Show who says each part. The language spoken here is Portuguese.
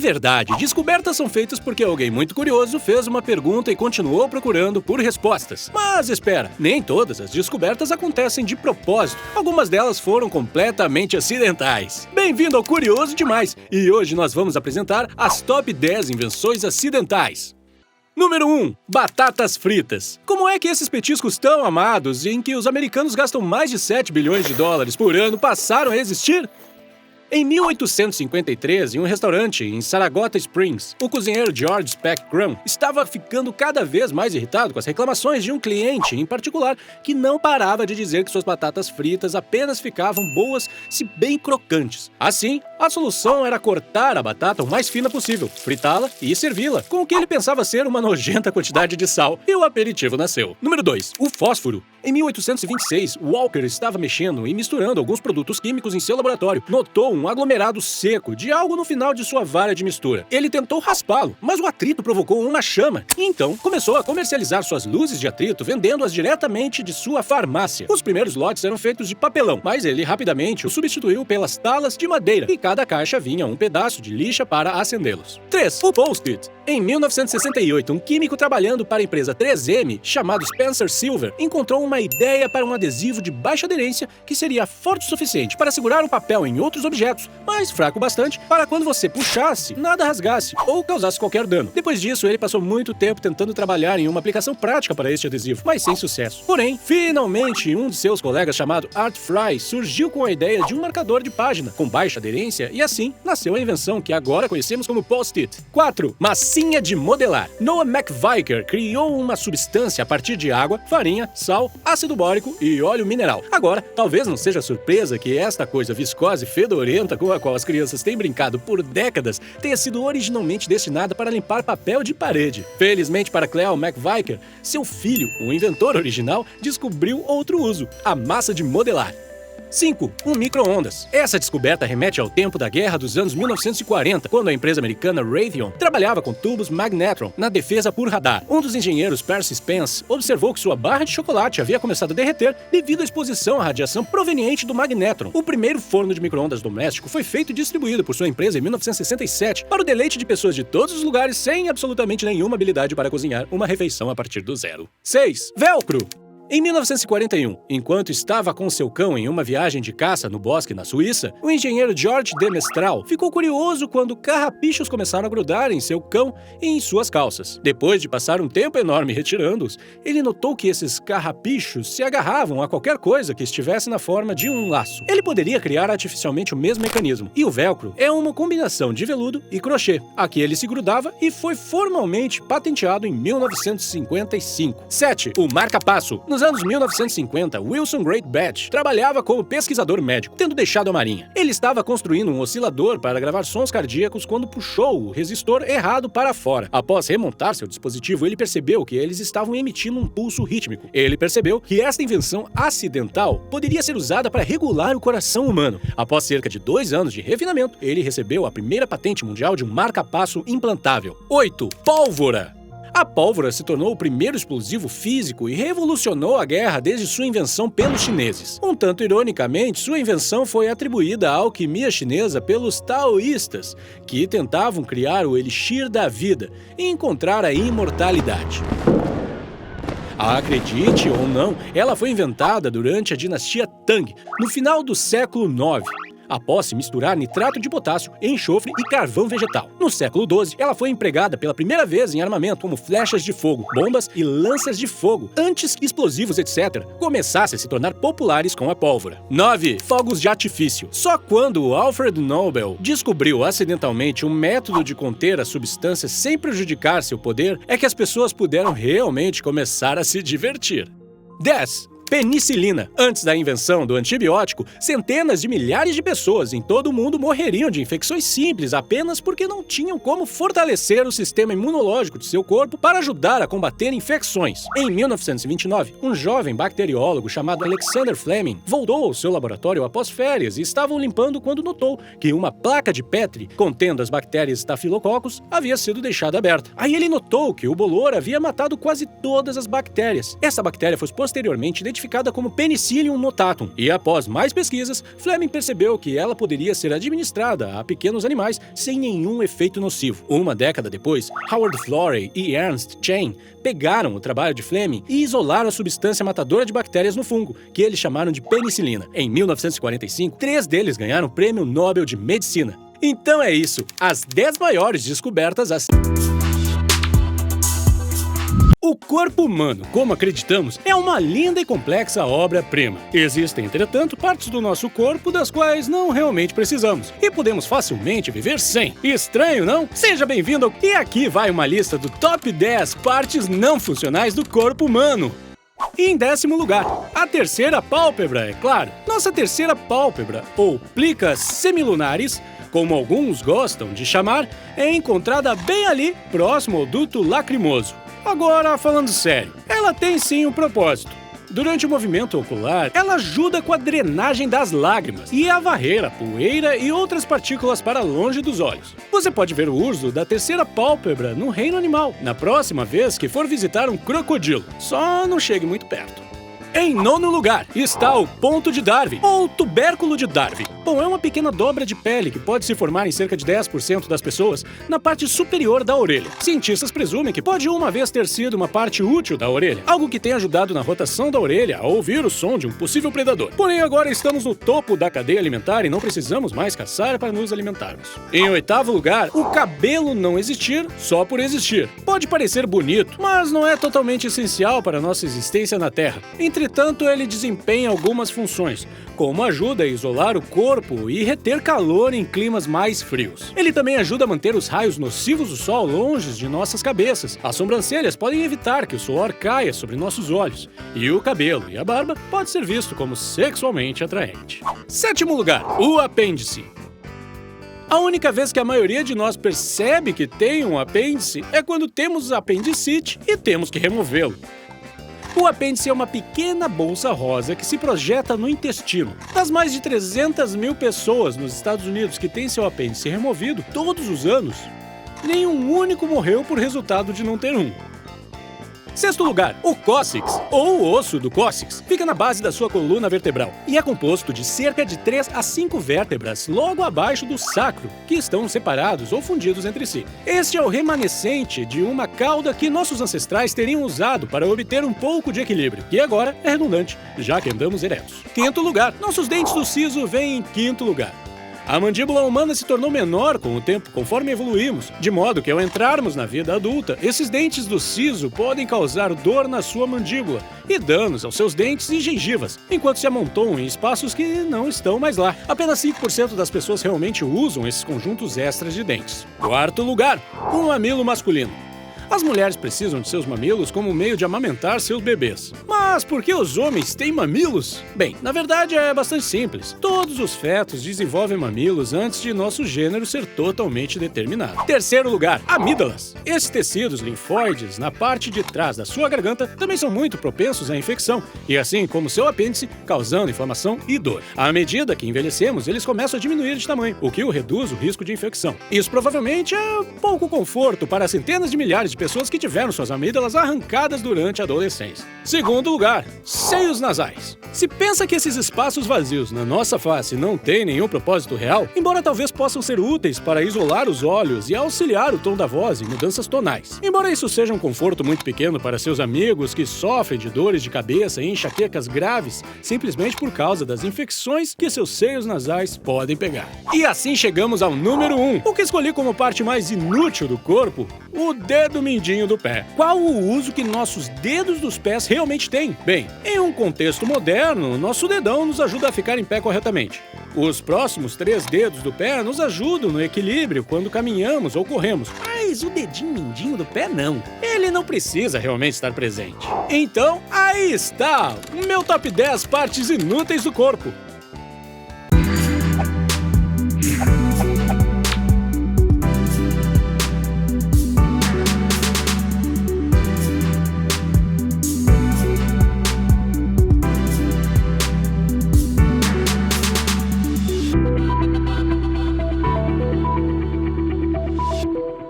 Speaker 1: verdade, descobertas são feitas porque alguém muito curioso fez uma pergunta e continuou procurando por respostas. Mas espera, nem todas as descobertas acontecem de propósito. Algumas delas foram completamente acidentais. Bem-vindo ao Curioso Demais! E hoje nós vamos apresentar as top 10 invenções acidentais. Número 1. Batatas fritas. Como é que esses petiscos tão amados, em que os americanos gastam mais de 7 bilhões de dólares por ano, passaram a existir? Em 1853, em um restaurante em Saratoga Springs, o cozinheiro George Speck Graham estava ficando cada vez mais irritado com as reclamações de um cliente em particular que não parava de dizer que suas batatas fritas apenas ficavam boas se bem crocantes. Assim, a solução era cortar a batata o mais fina possível, fritá-la e servi-la, com o que ele pensava ser uma nojenta quantidade de sal, e o aperitivo nasceu. Número 2. O fósforo. Em 1826, Walker estava mexendo e misturando alguns produtos químicos em seu laboratório. Notou um aglomerado seco de algo no final de sua vara de mistura. Ele tentou raspá-lo, mas o atrito provocou uma chama. E então, começou a comercializar suas luzes de atrito, vendendo-as diretamente de sua farmácia. Os primeiros lotes eram feitos de papelão, mas ele rapidamente os substituiu pelas talas de madeira, e cada caixa vinha um pedaço de lixa para acendê-los. 3. O Post-it. Em 1968, um químico trabalhando para a empresa 3M, chamado Spencer Silver, encontrou uma ideia para um adesivo de baixa aderência que seria forte o suficiente para segurar um papel em outros objetos, mas fraco bastante para quando você puxasse, nada rasgasse ou causasse qualquer dano. Depois disso, ele passou muito tempo tentando trabalhar em uma aplicação prática para este adesivo, mas sem sucesso. Porém, finalmente, um de seus colegas chamado Art Fry surgiu com a ideia de um marcador de página com baixa aderência e assim nasceu a invenção que agora conhecemos como Post-it. 4. Massinha de modelar. Noah McVicker criou uma substância a partir de água, farinha, sal, ácido bórico e óleo mineral. Agora, talvez não seja surpresa que esta coisa viscosa e fedorenta com a qual as crianças têm brincado por décadas tenha sido originalmente destinada para limpar papel de parede. Felizmente para Cleo McVicker, seu filho, o inventor original, descobriu outro uso: a massa de modelar. 5. Um micro-ondas. Essa descoberta remete ao tempo da guerra dos anos 1940, quando a empresa americana Raytheon trabalhava com tubos magnetron na defesa por radar. Um dos engenheiros, Percy Spence, observou que sua barra de chocolate havia começado a derreter devido à exposição à radiação proveniente do magnetron. O primeiro forno de micro-ondas doméstico foi feito e distribuído por sua empresa em 1967 para o deleite de pessoas de todos os lugares sem absolutamente nenhuma habilidade para cozinhar uma refeição a partir do zero. 6. Velcro. Em 1941, enquanto estava com seu cão em uma viagem de caça no bosque na Suíça, o engenheiro George de Mestral ficou curioso quando carrapichos começaram a grudar em seu cão e em suas calças. Depois de passar um tempo enorme retirando-os, ele notou que esses carrapichos se agarravam a qualquer coisa que estivesse na forma de um laço. Ele poderia criar artificialmente o mesmo mecanismo, e o velcro é uma combinação de veludo e crochê. Aqui ele se grudava e foi formalmente patenteado em 1955. 7. O marca-passo. Nos anos 1950, Wilson Great Batch trabalhava como pesquisador médico, tendo deixado a marinha. Ele estava construindo um oscilador para gravar sons cardíacos quando puxou o resistor errado para fora. Após remontar seu dispositivo, ele percebeu que eles estavam emitindo um pulso rítmico. Ele percebeu que esta invenção acidental poderia ser usada para regular o coração humano. Após cerca de 2 anos de refinamento, ele recebeu a primeira patente mundial de um marca-passo implantável. 8. Pólvora. A pólvora se tornou o primeiro explosivo físico e revolucionou a guerra desde sua invenção pelos chineses. Um tanto ironicamente, sua invenção foi atribuída à alquimia chinesa pelos taoístas, que tentavam criar o elixir da vida e encontrar a imortalidade. Acredite ou não, ela foi inventada durante a dinastia Tang, no final do século IX. Após se misturar nitrato de potássio, enxofre e carvão vegetal. No século XII, ela foi empregada pela primeira vez em armamento como flechas de fogo, bombas e lanças de fogo, antes que explosivos, etc., começassem a se tornar populares com a pólvora. 9. Fogos de artifício. Só quando Alfred Nobel descobriu acidentalmente um método de conter a substância sem prejudicar seu poder, é que as pessoas puderam realmente começar a se divertir. 10. Penicilina. Antes da invenção do antibiótico, centenas de milhares de pessoas em todo o mundo morreriam de infecções simples apenas porque não tinham como fortalecer o sistema imunológico de seu corpo para ajudar a combater infecções. Em 1929, um jovem bacteriólogo chamado Alexander Fleming voltou ao seu laboratório após férias e estavam limpando quando notou que uma placa de Petri contendo as bactérias Staphylococcus havia sido deixada aberta. Aí ele notou que o bolor havia matado quase todas as bactérias. Essa bactéria foi posteriormente identificada identificada como Penicillium notatum, e após mais pesquisas, Fleming percebeu que ela poderia ser administrada a pequenos animais sem nenhum efeito nocivo. Uma década depois, Howard Florey e Ernst Chain pegaram o trabalho de Fleming e isolaram a substância matadora de bactérias no fungo, que eles chamaram de penicilina. Em 1945, 3 deles ganharam o Prêmio Nobel de Medicina. Então é isso, as 10 maiores descobertas O corpo humano, como acreditamos, é uma linda e complexa obra-prima. Existem, entretanto, partes do nosso corpo das quais não realmente precisamos, e podemos facilmente viver sem. Estranho, não? Seja bem-vindo! E aqui vai uma lista do top 10 partes não funcionais do corpo humano. E em 10º lugar, a terceira pálpebra, é claro. Nossa terceira pálpebra, ou plica semilunaris, como alguns gostam de chamar, é encontrada bem ali, próximo ao duto lacrimoso. Agora, falando sério, ela tem sim um propósito. Durante o movimento ocular, ela ajuda com a drenagem das lágrimas e a varrer a poeira e outras partículas para longe dos olhos. Você pode ver o uso da terceira pálpebra no reino animal, na próxima vez que for visitar um crocodilo. Só não chegue muito perto. Em 9º lugar está o ponto de Darwin, ou tubérculo de Darwin. Bom, é uma pequena dobra de pele que pode se formar em cerca de 10% das pessoas na parte superior da orelha. Cientistas presumem que pode uma vez ter sido uma parte útil da orelha, algo que tem ajudado na rotação da orelha a ouvir o som de um possível predador. Porém, agora estamos no topo da cadeia alimentar e não precisamos mais caçar para nos alimentarmos. Em 8º lugar, o cabelo não existir só por existir. Pode parecer bonito, mas não é totalmente essencial para a nossa existência na Terra. Entretanto, ele desempenha algumas funções, como ajuda a isolar o corpo e reter calor em climas mais frios. Ele também ajuda a manter os raios nocivos do sol longe de nossas cabeças. As sobrancelhas podem evitar que o suor caia sobre nossos olhos. E o cabelo e a barba pode ser visto como sexualmente atraente. 7º lugar, o apêndice. A única vez que a maioria de nós percebe que tem um apêndice é quando temos apendicite e temos que removê-lo. O apêndice é uma pequena bolsa rosa que se projeta no intestino. Das mais de 300 mil pessoas nos Estados Unidos que têm seu apêndice removido todos os anos, nenhum único morreu por resultado de não ter um. 6º lugar, o cóccix, ou o osso do cóccix, fica na base da sua coluna vertebral e é composto de cerca de 3 a 5 vértebras logo abaixo do sacro, que estão separados ou fundidos entre si. Este é o remanescente de uma cauda que nossos ancestrais teriam usado para obter um pouco de equilíbrio, que agora é redundante, já que andamos eretos. 5º lugar, nossos dentes do siso vêm em 5º lugar. A mandíbula humana se tornou menor com o tempo, conforme evoluímos, de modo que ao entrarmos na vida adulta, esses dentes do siso podem causar dor na sua mandíbula e danos aos seus dentes e gengivas, enquanto se amontoam em espaços que não estão mais lá. Apenas 5% das pessoas realmente usam esses conjuntos extras de dentes. 4º lugar, o mamilo masculino. As mulheres precisam de seus mamilos como meio de amamentar seus bebês. Mas por que os homens têm mamilos? Bem, na verdade é bastante simples. Todos os fetos desenvolvem mamilos antes de nosso gênero ser totalmente determinado. 3º lugar, amígdalas. Esses tecidos linfóides na parte de trás da sua garganta também são muito propensos à infecção, e assim como seu apêndice, causando inflamação e dor. À medida que envelhecemos, eles começam a diminuir de tamanho, o que reduz o risco de infecção. Isso provavelmente é pouco conforto para centenas de milhares de pessoas que tiveram suas amígdalas arrancadas durante a adolescência. 2º lugar, seios nasais. Se pensa que esses espaços vazios na nossa face não têm nenhum propósito real, embora talvez possam ser úteis para isolar os olhos e auxiliar o tom da voz em mudanças tonais. Embora isso seja um conforto muito pequeno para seus amigos que sofrem de dores de cabeça e enxaquecas graves simplesmente por causa das infecções que seus seios nasais podem pegar. E assim chegamos ao número 1, o que escolhi como parte mais inútil do corpo, o dedo mindinho do pé. Qual o uso que nossos dedos dos pés realmente têm? Bem, em um contexto moderno, nosso dedão nos ajuda a ficar em pé corretamente. Os próximos 3 dedos do pé nos ajudam no equilíbrio quando caminhamos ou corremos. Mas o dedinho mindinho do pé não. Ele não precisa realmente estar presente. Então, aí está o meu top 10 partes inúteis do corpo.